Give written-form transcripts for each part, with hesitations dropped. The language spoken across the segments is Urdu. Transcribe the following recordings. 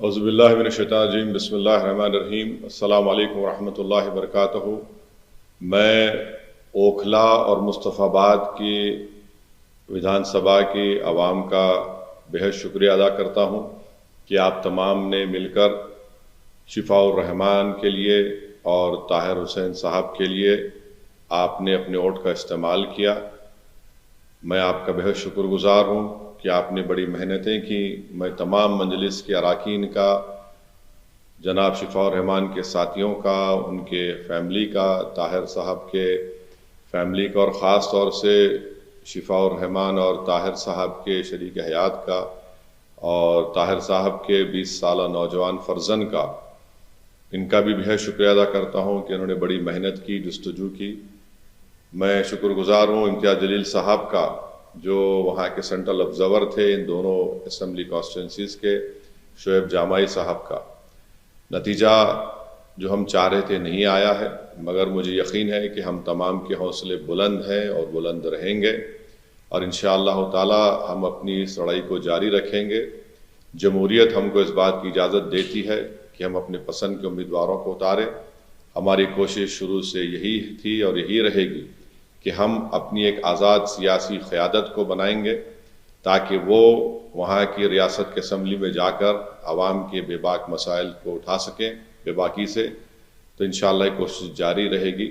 اعوذ باللہ من الشیطان الرجیم بسم اللہ الرحمن الرحیم السلام علیکم ورحمۃ اللہ وبرکاتہ۔ میں اوکھلا اور مصطفیٰ آباد کی ودھان سبھا کی عوام کا بہت شکریہ ادا کرتا ہوں کہ آپ تمام نے مل کر شفاء الرحمان کے لیے اور طاہر حسین صاحب کے لیے آپ نے اپنے ووٹ کا استعمال کیا۔ میں آپ کا بہت شکر گزار ہوں کہ آپ نے بڑی محنتیں کی۔ میں تمام مجلس کے اراکین کا، جناب شفاء الرحمان کے ساتھیوں کا، ان کے فیملی کا، طاہر صاحب کے فیملی کا اور خاص طور سے شفاء الرحمان اور طاہر صاحب کے شریک حیات کا اور طاہر صاحب کے 20 سالہ نوجوان فرزند کا، ان کا بھی بہت شکریہ ادا کرتا ہوں کہ انہوں نے بڑی محنت کی، جستجو کی۔ میں شکر گزار ہوں امتیاز جلیل صاحب کا جو وہاں کے سینٹرل آبزرور تھے ان دونوں اسمبلی کانسٹیٹوئنسیز کے، شعیب جامعی صاحب کا۔ نتیجہ جو ہم چاہ رہے تھے نہیں آیا ہے، مگر مجھے یقین ہے کہ ہم تمام کے حوصلے بلند ہیں اور بلند رہیں گے، اور انشاءاللہ تعالی ہم اپنی اس لڑائی کو جاری رکھیں گے۔ جمہوریت ہم کو اس بات کی اجازت دیتی ہے کہ ہم اپنے پسند کے امیدواروں کو اتاریں۔ ہماری کوشش شروع سے یہی تھی اور یہی رہے گی کہ ہم اپنی ایک آزاد سیاسی قیادت کو بنائیں گے تاکہ وہ وہاں کی ریاست کے اسمبلی میں جا کر عوام کے بے باک مسائل کو اٹھا سکیں بے باکی سے۔ تو انشاءاللہ یہ کوشش جاری رہے گی،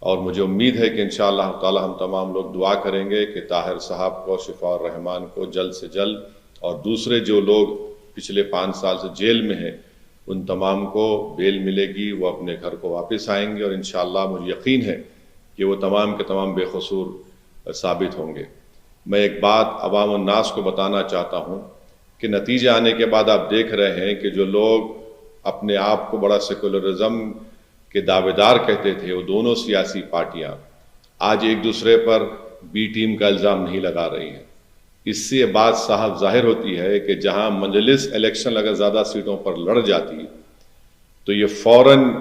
اور مجھے امید ہے کہ انشاءاللہ تعالی ہم تمام لوگ دعا کریں گے کہ طاہر صاحب کو، شفاء الرحمان کو جلد سے جلد، اور دوسرے جو لوگ پچھلے 5 سال سے جیل میں ہیں ان تمام کو بیل ملے گی، وہ اپنے گھر کو واپس آئیں گے، اور انشاءاللہ مجھے یقین ہے کہ وہ تمام کے تمام بے قصور ثابت ہوں گے۔ میں ایک بات عوام الناس کو بتانا چاہتا ہوں کہ نتیجے آنے کے بعد آپ دیکھ رہے ہیں کہ جو لوگ اپنے آپ کو بڑا سیکولرزم کے دعوے دار کہتے تھے، وہ دونوں سیاسی پارٹیاں آج ایک دوسرے پر بی ٹیم کا الزام نہیں لگا رہی ہیں۔ اس سے یہ بات صاحب ظاہر ہوتی ہے کہ جہاں مجلس الیکشن اگر زیادہ سیٹوں پر لڑ جاتی تو یہ فوراً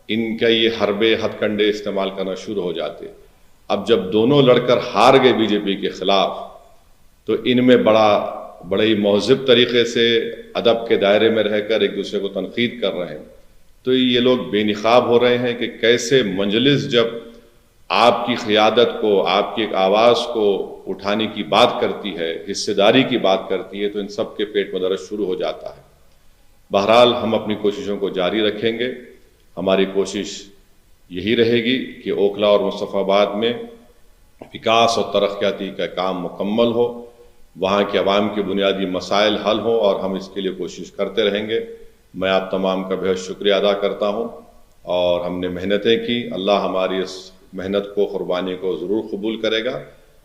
ان کا یہ حربے ہتھ کنڈے استعمال کرنا شروع ہو جاتے۔ اب جب دونوں لڑ کر ہار گئے بی جے پی کے خلاف تو ان میں بڑے ہی مہذب طریقے سے ادب کے دائرے میں رہ کر ایک دوسرے کو تنقید کر رہے ہیں۔ تو یہ لوگ بے نقاب ہو رہے ہیں کہ کیسے مجلس جب آپ کی قیادت کو، آپ کی ایک آواز کو اٹھانے کی بات کرتی ہے، حصہ داری کی بات کرتی ہے، تو ان سب کے پیٹ میں درد شروع ہو جاتا ہے۔ بہرحال ہم اپنی کوششوں کو جاری رکھیں گے۔ ہماری کوشش یہی رہے گی کہ اوکھلا اور مصطفیٰ آباد میں وکاس اور ترقیاتی کا کام مکمل ہو، وہاں کے عوام کے بنیادی مسائل حل ہوں، اور ہم اس کے لیے کوشش کرتے رہیں گے۔ میں آپ تمام کا بہت شکریہ ادا کرتا ہوں، اور ہم نے محنتیں کی، اللہ ہماری اس محنت کو، قربانی کو ضرور قبول کرے گا،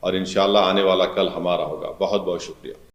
اور انشاءاللہ آنے والا کل ہمارا ہوگا۔ بہت بہت شکریہ۔